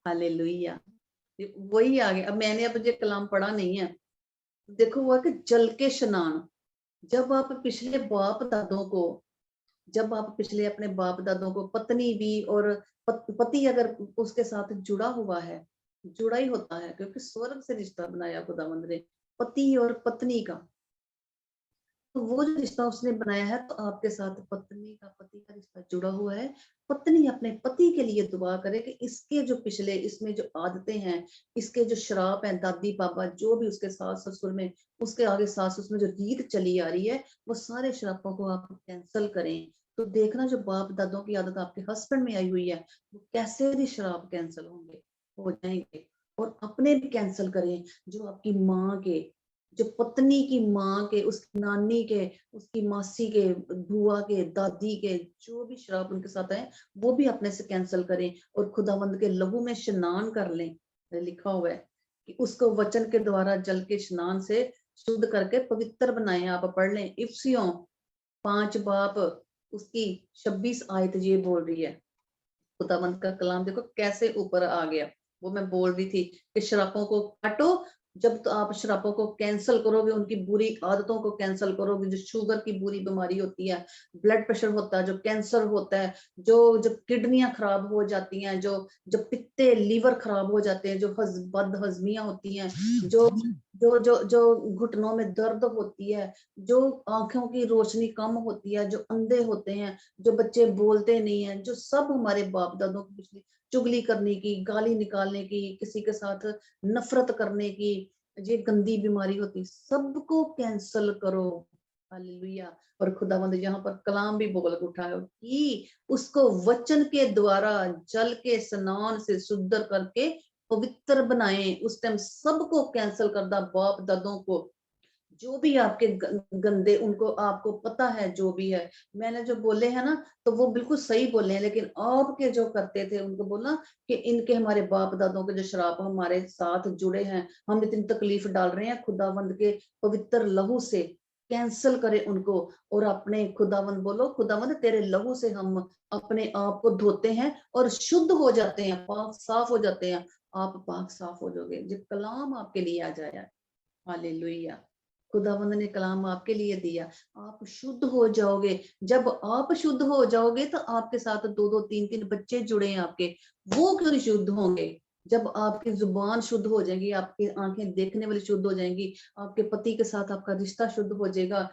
हालेलुया। वही आ गया। अब मैंने अब ये कलाम पढ़ा नहीं है। देखो हुआ कि जल के स्नान, जब आप पिछले बाप दादों को, जब आप पिछले अपने बाप दादों को, पत्नी भी और पति अगर उसके साथ जुड़ा हुआ है, जुड़ा ही होता है, क्योंकि स्वर्ग से रिश्ता बनाया खुदावंद ने पति और पत्नी का, तो वो जो रिश्ता उसने बनाया है, तो आपके साथ पत्नी का, पति का रिश्ता जुड़ा हुआ है। पत्नी अपने पति के लिए दुआ करे कि इसके जो पिछले, इसमें जो आदतें हैं, इसके जो शराप हैं, दादी बाबा जो भी उसके सास ससुर में, उसके आगे सास ससुर में जो रीत चली आ रही है, वो सारे शरापों को आप कैंसल करें। तो देखना जो बाप दादों की आदत आपके हस्बैंड में आई हुई है, वो कैसे भी शराब कैंसल होंगे, हो जाएंगे। और अपने भी कैंसल करें, जो आपकी माँ के, जो पत्नी की माँ के, उसकी नानी के, उसकी मासी के, बुआ के, दादी के, जो भी शराब उनके साथ है, वो भी अपने से कैंसल करें और खुदावंद के लहू में स्नान कर लें। लिखा हुआ है कि उसको वचन के द्वारा जल के स्नान से शुद्ध करके पवित्र बनाए। आप पढ़ लें, इफिसियों 5 बाप उसकी 26 आयत ये बोल रही है। खुदावंद का कलाम देखो कैसे ऊपर आ गया। वो मैं बोल रही थी कि शरापों को काटो जब तो आप शराबों को कैंसिल करोगे, उनकी बुरी आदतों को कैंसिल करोगे, जो शुगर की बुरी बीमारी होती है, ब्लड प्रेशर होता है, जो कैंसर होता है, जो जो किडनियां खराब हो जाती हैं, जो जो पित्ते लीवर खराब हो जाते हैं, जो बदहजमियां होती हैं, जो जो जो जो घुटनों में दर्द होती है, जो आंखों की रोशनी कम होती है, जो अंधे होते हैं, जो बच्चे बोलते नहीं है, जो सब हमारे बाप दादों की पिछली चुगली करने की, गाली निकालने की, किसी के साथ नफरत करने की, ये गंदी बीमारी होती, सबको कैंसल करो। हालेलुया। और खुदावंद यहाँ पर कलाम भी बोल उठा है कि उसको वचन के द्वारा जल के स्नान से शुद्ध करके पवित्र बनाए। उस टाइम सबको कैंसल कर दा, बाप दादों को, जो भी आपके गंदे, उनको आपको पता है जो भी है, मैंने जो बोले हैं ना तो वो बिल्कुल सही बोले हैं, लेकिन आपके जो करते थे उनको बोलना कि इनके हमारे बाप दादों के जो श्राप हमारे साथ जुड़े हैं, हम इतनी तकलीफ डाल रहे हैं, खुदावंद के पवित्र लहू से कैंसल करें उनको। और अपने खुदावंद बोलो, खुदावंद तेरे लहू से हम अपने आप को धोते हैं और शुद्ध हो जाते हैं, पाक साफ हो जाते हैं। आप पाक साफ हो जाओगे, जो कलाम आपके लिए आ जाए। हालेलुया। खुदावंद ने कलाम आपके लिए दिया, आप शुद्ध हो जाओगे। जब आप शुद्ध हो जाओगे तो आपके साथ दो दो तीन तीन बच्चे जुड़े हैं आपके, वो क्यों नहीं शुद्ध होंगे? जब आपकी जुबान शुद्ध हो जाएगी, आपकी आंखें देखने वाली शुद्ध हो जाएंगी, आपके पति के साथ आपका रिश्ता शुद्ध हो जाएगा,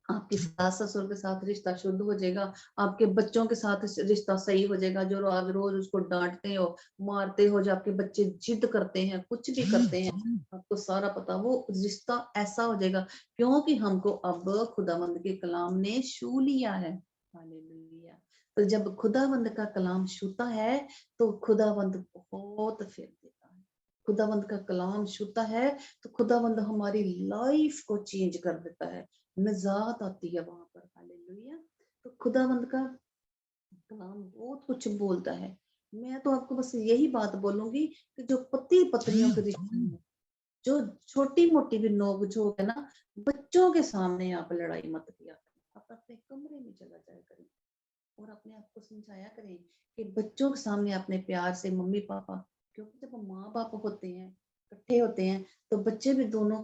आपकी सास ससुर के साथ रिश्ता शुद्ध हो जाएगा, आपके बच्चों के साथ रिश्ता सही हो जाएगा। जो आज रोज उसको डांटते हो, मारते हो, जो आपके बच्चे जिद करते हैं, कुछ भी करते हैं, आपको सारा पता, वो रिश्ता ऐसा हो जाएगा, क्योंकि हमको अब खुदावंद के कलाम ने छू लिया है। हालेलुया। तो जब खुदावंद का कलाम छूता है तो खुदावंद बहुत फेर देता है। खुदावंद का कलाम छूता है तो खुदावंद हमारी लाइफ को चेंज कर देता है, निजात आती है वहां पर। हालेलुया। तो खुदावंद का कलाम बहुत कुछ बोलता है। मैं तो आपको बस यही बात बोलूंगी कि जो पति पत्नियों के रिश्ते में जो छोटी मोटी भी नोक झोंक है ना, बच्चों के सामने आप लड़ाई मत किया करें, आप अपने कमरे में चला जाया करें और अपने आप को समझाया करें कि बच्चों के सामने अपने प्यार से मम्मी पापा, क्योंकि जब माँ बाप होते हैं, इकट्ठे होते हैं, तो बच्चे भी दोनों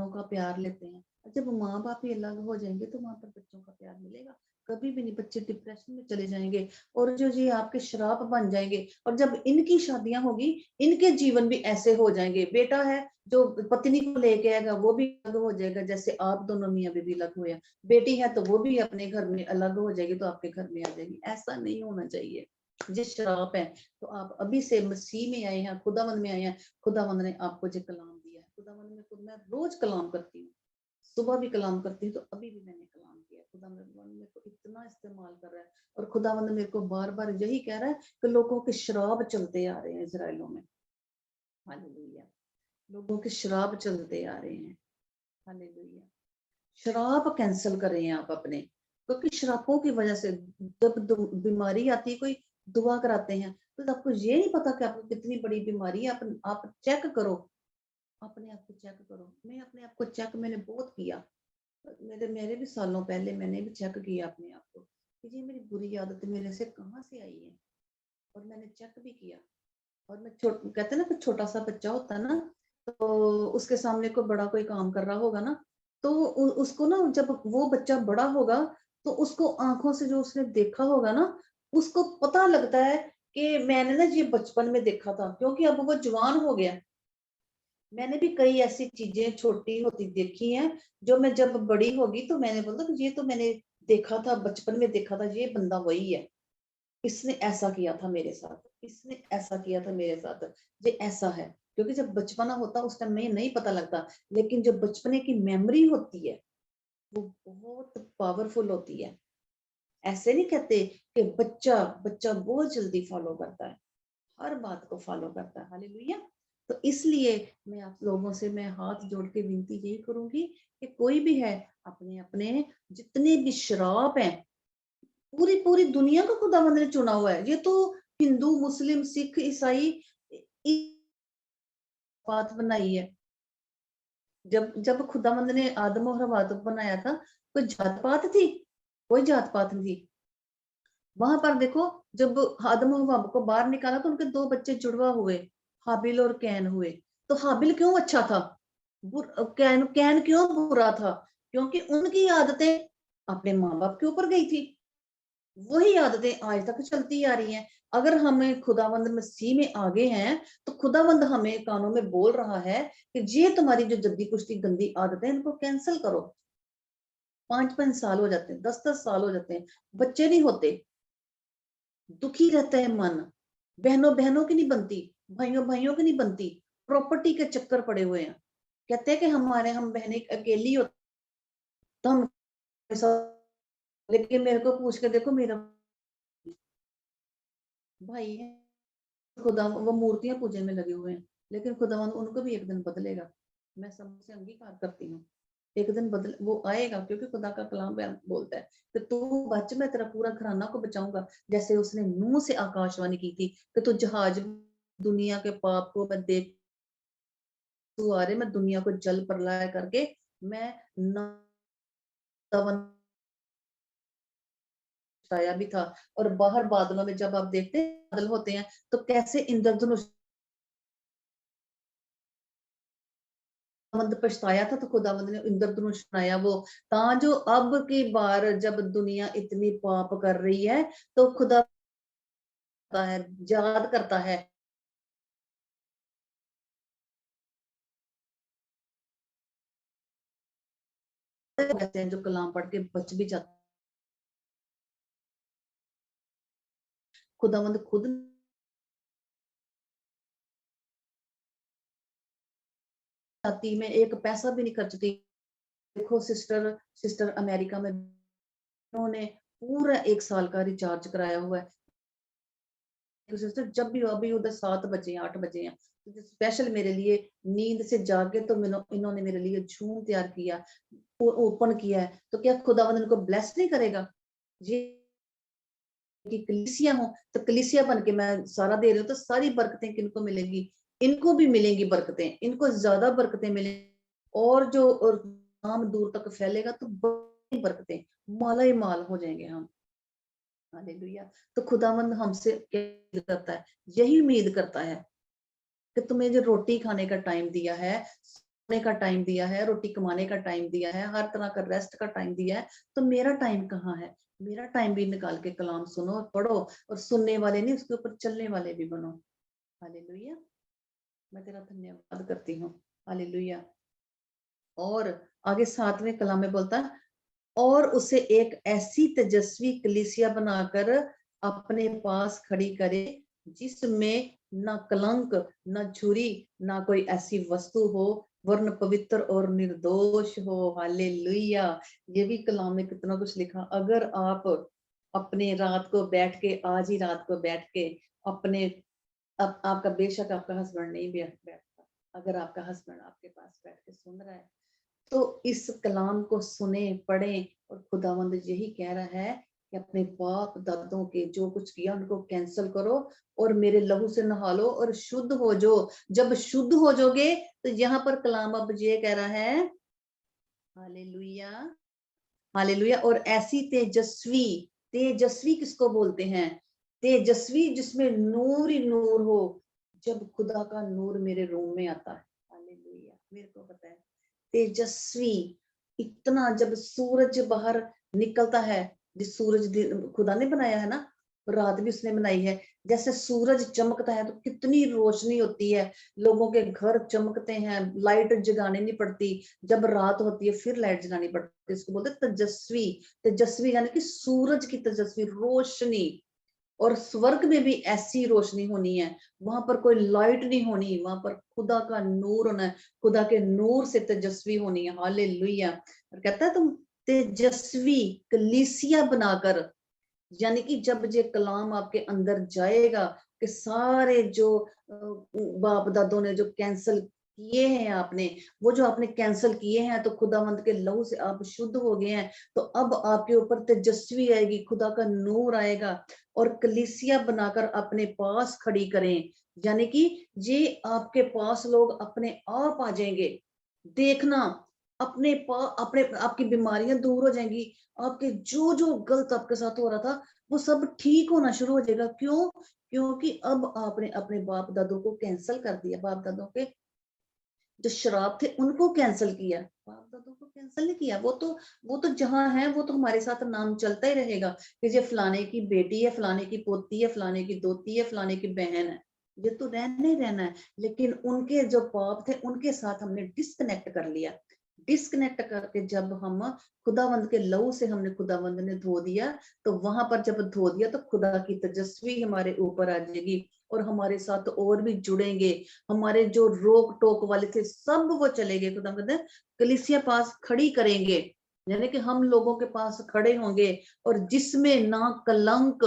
का प्यार लेते हैं। जब माँ बाप ही अलग हो जाएंगे तो वहां पर बच्चों का प्यार मिलेगा कभी भी नहीं। बच्चे डिप्रेशन में चले जाएंगे और जो जी आपके श्राप बन जाएंगे, और जब इनकी शादियां होगी, इनके जीवन भी ऐसे हो जाएंगे। बेटा है जो पत्नी को लेके आएगा वो भी अलग हो जाएगा, जैसे आप दोनों मियाँ बीवी अलग हुए हैं। बेटी है तो वो भी अपने घर में अलग हो जाएगी, तो आपके घर में आ जाएगी। ऐसा नहीं होना चाहिए। ये श्राप है। तो आप अभी से मसीह में आए हैं, खुदावंद में आए हैं, खुदावंद ने आपको जो कलाम दिया है, खुदावंद में खुद मैं रोज कलाम करती हूँ, सुबह भी कलाम करती हूँ, तो अभी भी मैंने कलाम किया। खुदावंद मेरे को इतना इस्तेमाल कर रहा है, और खुदावंद मेरे को बार बार यही कह रहा है कि लोगों के श्राप चलते आ रहे हैं इजराइलों में। हालेलुया। लोगों के श्राप चलते आ रहे हैं। हालेलुया। शराब कैंसिल करें आप अपने, क्योंकि शराबों की वजह से जब बीमारी आती है, कोई दुआ कराते हैं तो आपको ये नहीं पता कि आपको कितनी बड़ी बीमारी है। आप चेक करो, अपने आप को चेक करो। मैं अपने आप को चेक मैंने बहुत किया, मेरे मेरे भी सालों पहले मैंने भी चेक किया अपने आप को कि ये मेरी बुरी आदत मेरे से कहाँ से आई है, और मैंने चेक भी किया। और मैं कहते ना, कुछ छोटा सा बच्चा होता है ना, तो उसके सामने कोई बड़ा कोई काम कर रहा होगा ना, तो उसको ना, जब वो बच्चा बड़ा होगा तो उसको आंखों से जो उसने देखा होगा ना, उसको पता लगता है कि मैंने ना ये बचपन में देखा था, क्योंकि अब वो जवान हो गया। मैंने भी कई ऐसी चीजें छोटी होती देखी हैं, जो मैं जब बड़ी होगी तो मैंने बोला कि ये तो मैंने देखा था, बचपन में देखा था, ये बंदा वही है, इसने ऐसा किया था मेरे साथ, इसने ऐसा किया था मेरे साथ, ये ऐसा है। क्योंकि जब बचपना होता उस टाइम में नहीं पता लगता, लेकिन जो बचपने की मेमोरी होती है वो बहुत पावरफुल होती है। ऐसे नहीं कहते कि बच्चा बच्चा बहुत जल्दी फॉलो करता है, हर बात को फॉलो करता है। हालेलुया। तो इसलिए मैं आप लोगों से मैं हाथ जोड़ के विनती यही करूंगी कि कोई भी है, अपने अपने जितने भी श्राप हैं, पूरी पूरी दुनिया को खुदावंद ने चुना हुआ है। ये तो हिंदू मुस्लिम सिख ईसाई बात बनाई है। जब जब खुदावंद ने आदम और हवा को बनाया था, कोई जात पात थी? कोई जात पात नहीं थी। वहां पर देखो, जब आदम और हवा को बाहर निकाला तो उनके दो बच्चे जुड़वा हुए, हाबिल और कैन हुए। तो हाबिल क्यों अच्छा था? कैन क्यों बुरा था? क्योंकि उनकी आदतें अपने माँ बाप के ऊपर गई थी, वही आदतें आज तक चलती आ रही हैं। अगर हमें खुदावंद मसीह में आगे हैं तो खुदावंद हमें कानों में बोल रहा है कि ये तुम्हारी जो जद्दी कुश्ती गंदी आदतें इनको कैंसिल करो। 5-5 साल हो जाते हैं, 10-10 साल हो जाते हैं, बच्चे नहीं होते, दुखी रहता है मन, बहनों बहनों की नहीं बनती, भाइयों भाइयों की नहीं बनती, प्रॉपर्टी के चक्कर पड़े हुए हैं। कहते हैं कि हम बहनें अकेली होती तो हम, लेकिन मेरे को पूछ के देखो, मेरा भाई है, खुदा वो मूर्तियां पूजने में लगे हुए हैं, लेकिन खुदावन उनको भी एक दिन बदलेगा। मैं सबसे अंगीकार करती हूँ, एक दिन बदल वो आएगा, क्योंकि खुदा का कलाम बोलता है कि तू बच, मैं तेरा पूरा घराना को बचाऊंगा। जैसे उसने नूह से आकाशवाणी की थी कि तू जहाज, दुनिया के पाप को मैं देख, तू आ रहे, मैं दुनिया को जल प्रलय करके मैं बताया भी था। और बाहर बादलों में जब आप देखते हैं बादल होते हैं तो कैसे इंद्रधनुष, खुदावंद पछताया था तो खुदावंद ने इंद्रधनुष बनाया वो, ता जो अब की बार जब दुनिया इतनी पाप कर रही है तो खुदा है, याद करता है। कहते हैं जो कलाम पढ़ के बच भी जाता, खुदावंद खुद जाती में एक पैसा भी नहीं खर्चती। देखो सिस्टर सिस्टर अमेरिका में, उन्होंने पूरा 1 साल का रिचार्ज कराया हुआ है। सिस्टर जब भी अभी उधर 7 बजे 8 बजे हैं, तो स्पेशल मेरे लिए नींद से जागे तो इन्होंने मेरे लिए झूम तैयार किया, ओपन किया है, तो क्या खुदावंद इनको ब्लेस नहीं करेगा? ये की कलीसिया हो तो कलीसिया बन के मैं सारा दे रही हूँ, तो सारी बरकतें किनको मिलेंगी? इनको भी मिलेंगी बरकतें, इनको ज्यादा बरकतें मिलेंगी। और जो और नाम दूर तक फैलेगा तो बड़ी बरकतें, माला ही माल हो जाएंगे हम। हालेलुया। तो खुदावंद हमसे क्या उम्मीद करता है? यही उम्मीद करता है कि तुम्हें जो रोटी खाने का टाइम दिया है, सोने का टाइम दिया है, रोटी कमाने का टाइम दिया है, हर तरह का रेस्ट का टाइम दिया है, तो मेरा टाइम कहाँ है? मेरा टाइम भी निकाल के कलाम सुनो और पढ़ो, और सुनने वाले नहीं, उसके ऊपर चलने वाले भी बनो। हालेलुया। मैं तेरा धन्यवाद करती हूँ। हालेलुया। और आगे 7वें कलाम में बोलता है, और उसे एक ऐसी तेजस्वी कलीसिया बनाकर अपने पास खड़ी करे जिसमें न कलंक, न झुरी, ना कोई ऐसी वस्तु हो, वरन पवित्र और निर्दोष हो। हालेलुया। ये भी कलाम में कितना कुछ लिखा। अगर आप अपने रात को बैठ के, आज ही रात को बैठ के अपने, आपका बेशक आपका हस्बैंड नहीं बैठता, अगर आपका हस्बैंड आपके पास बैठ के सुन रहा है तो इस कलाम को सुने, पढ़ें, और खुदावंद यही कह रहा है कि अपने बाप दादों के जो कुछ किया उनको कैंसिल करो और मेरे लहू से नहा लो और शुद्ध हो जो। जब शुद्ध हो जाओगे तो यहाँ पर कलाम अब ये कह रहा है, हालेलुया, हालेलुया। और ऐसी तेजस्वी, तेजस्वी किसको बोलते हैं? तेजस्वी जिसमें नूर ही नूर हो। जब खुदा का नूर मेरे रूम में आता है, हालेलुया, मेरे को पता है तेजस्वी, इतना जब सूरज बाहर निकलता है, जिस सूरज खुदा ने बनाया है ना, रात भी उसने बनाई है, जैसे सूरज चमकता है तो कितनी रोशनी होती है, लोगों के घर चमकते हैं, लाइट जगानी नहीं पड़ती, जब रात होती है फिर लाइट जगानी पड़ती है। इसको बोलते तेजस्वी। तेजस्वी यानी कि सूरज की तेजस्वी रोशनी। और स्वर्ग में भी ऐसी रोशनी होनी है, वहां पर कोई लाइट नहीं होनी, वहां पर खुदा का नूर होना है, खुदा के नूर से तेजस्वी होनी है। हालेलुया। और कहता है तुम तेजस्वी कलीसिया बनाकर, यानी कि जब ये कलाम आपके अंदर जाएगा कि सारे जो बाप दादों ने जो कैंसल किए हैं आपने, वो जो आपने कैंसल किए हैं, तो खुदावंद के लहू से आप शुद्ध हो गए हैं, तो अब आपके ऊपर तेजस्वी आएगी, खुदा का नूर आएगा, और कलीसिया बनाकर अपने पास खड़ी करें। यानी कि ये आपके पास लोग अपने आप आ जाएंगे। देखना, अपने आपकी बीमारियां दूर हो जाएंगी, आपके जो जो गलत आपके साथ हो रहा था वो सब ठीक होना शुरू हो जाएगा। क्यों? क्योंकि अब आपने अपने बाप दादों को कैंसिल कर दिया, बाप दादों के जो शराब थे उनको कैंसिल किया, बाप दादों को कैंसिल नहीं किया। वो तो जहाँ है वो तो हमारे साथ नाम चलता ही रहेगा कि ये फलाने की बेटी है, फलाने की पोती है, फलाने की दोती है, फलाने की बहन है, ये तो रहना ही रहना है। लेकिन उनके जो पाप थे उनके साथ हमने डिस्कनेक्ट कर लिया। डिस्कनेक्ट करके जब हम खुदावंद के लहू से हमने खुदावंद ने धो दिया, तो वहां पर जब धो दिया तो खुदा की तेजस्वी हमारे ऊपर आ जाएगी और हमारे साथ और भी जुड़ेंगे। हमारे जो रोक टोक वाले थे सब वो चले गए। खुदा कहते हैं कलीसिया पास खड़ी करेंगे, यानी कि हम लोगों के पास खड़े होंगे और जिसमें ना कलंक,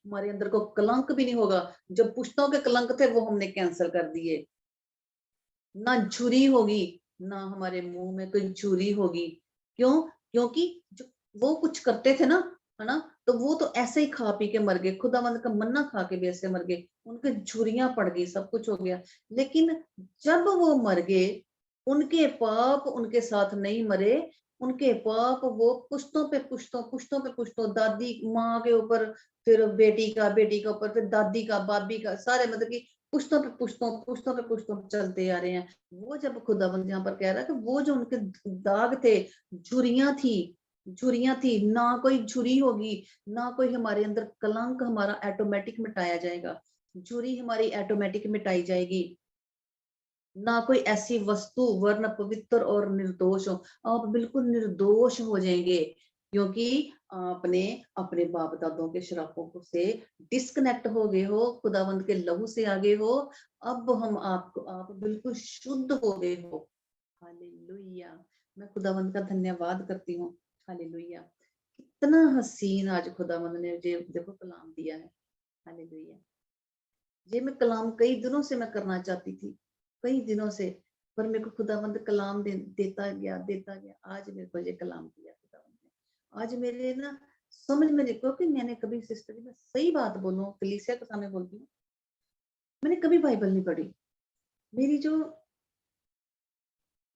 हमारे अंदर को कलंक भी नहीं होगा। जो पुश्तों के कलंक थे वो हमने कैंसिल कर दिए। ना झुरी होगी, ना हमारे मुंह में कोई झुरी होगी। क्यों? क्योंकि जो वो कुछ करते थे ना, है ना, तो वो तो ऐसे ही खा पी के मर गए, खुदावंद का मन्ना खा के भी ऐसे मर गए, उनके झुरियां पड़ गई, सब कुछ हो गया। लेकिन जब वो मर गए, उनके पाप उनके साथ नहीं मरे। उनके पाप वो पुश्तों पे पुश्तों, पुश्तों पे पुश्तों, दादी माँ के ऊपर, फिर बेटी का, बेटी के ऊपर, फिर दादी का, बाबी का, सारे मतलब कि पुश्तों पे पुश्तों, पुश्तों पे पुश्तों चलते आ रहे हैं। वो जब खुदावंद यहाँ पर कह रहा है कि वो जो उनके दाग थे, झुरियां थी, झुरियां थी, ना कोई झुरी होगी, ना कोई हमारे अंदर कलंक हमारा ऑटोमेटिक मिटाया जाएगा, झुरी हमारी ऑटोमेटिक मिटाई जाएगी। ना कोई ऐसी वस्तु वरन पवित्र और निर्दोष हो। आप बिल्कुल निर्दोष हो जाएंगे, क्योंकि आपने अपने बाप दादों के श्रापों से डिस्कनेक्ट हो गए हो, खुदावंद के लहू से आगे हो। अब हम आपको, आप बिल्कुल शुद्ध हो गए हो। हालेलुया। मैं खुदावंद का धन्यवाद करती हूँ। हालेलुया। कितना हसीन आज खुदावंद ने मुझे देखो कलाम दिया है। हालेलुया। ये मैं कलाम कई दिनों से मैं करना चाहती थी, कई दिनों से, पर मेरे को खुदावंद कलाम देता गया, देता गया। आज मेरे को ये कलाम दिया खुदावंद ने। आज मेरे ना समझ में देखो कि मैंने कभी, सिस्टर जी मैं सही बात बोलूं, कलीसिया के सामने बोलती हूँ, मैंने कभी बाइबल नहीं पढ़ी। मेरी जो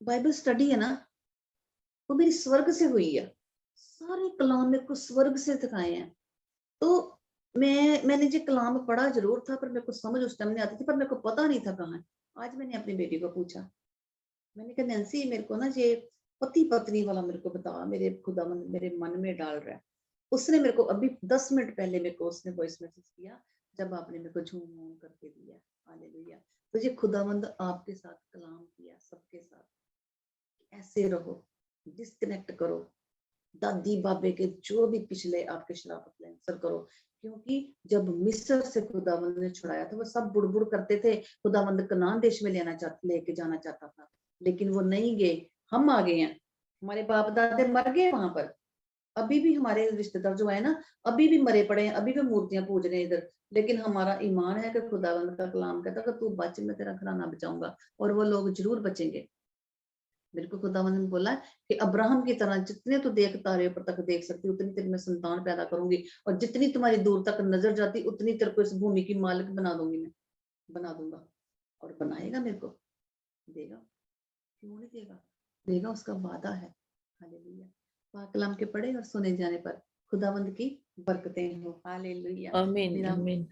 बाइबल स्टडी है ना, वो मेरी स्वर्ग से हुई है। सारे कलाम मेरे को स्वर्ग से दिखाए हैं। तो मैंने जो कलाम पढ़ा जरूर था, पर मेरे को समझ उस टाइम नहीं आती थी, पर मेरे को पता नहीं था कहाँ है। आज मैंने अपनी बेटी को पूछा, मैंने कहा नैन्सी मेरे को ना ये पति पत्नी वाला मेरे को बता, मेरे खुदावंद मेरे मन में डाल रहा है। उसने मेरे को अभी 10 मिनट पहले मेरे को उसने वॉइस मैसेज किया, जब आपने मेरे को झूम झूम करके दिया। हालेलुया। तो ये खुदावंद आपके साथ कलाम किया, सबके साथ ऐसे रहो, डिस्कनेक्ट करो, दादी बाबे के जो भी पिछले आपके शराब कैंसर करो। क्योंकि जब मिस्र से खुदावंद ने छुड़ाया था, वो सब बुड़बुड़ करते थे, खुदावंद कनान देश में लेके जाना चाहता था, लेकिन वो नहीं गए। हम आ गए हैं, हमारे बाप दादे मर गए वहां पर। अभी भी हमारे रिश्तेदार जो है ना, अभी भी मरे पड़े हैं, अभी भी मूर्तियां पूज रहे हैं इधर। लेकिन हमारा ईमान है कि खुदावंद का कलाम कहता है कि तू बच, मैं तेरा घराना बचाऊंगा, और वो लोग जरूर बचेंगे। मेरे को खुदावंद ने बोला कि अब्राहम की तरह जितने तू देख तारे ऊपर तक देख सकती, उतनी तेरे मैं संतान पैदा करूंगी, और जितनी तुम्हारी दूर तक नजर जाती उतनी तेरे को इस भूमि की मालिक बना दूंगी, मैं बना दूंगा। और बनाएगा, मेरे को देगा, क्यों नहीं देगा, देगा, उसका वादा है। हालेलुया। पाक कलाम के पढ़े और सुने जाने पर खुदावंद की बरकतें हो। हालेलुया। आमीन मेरा आमीन।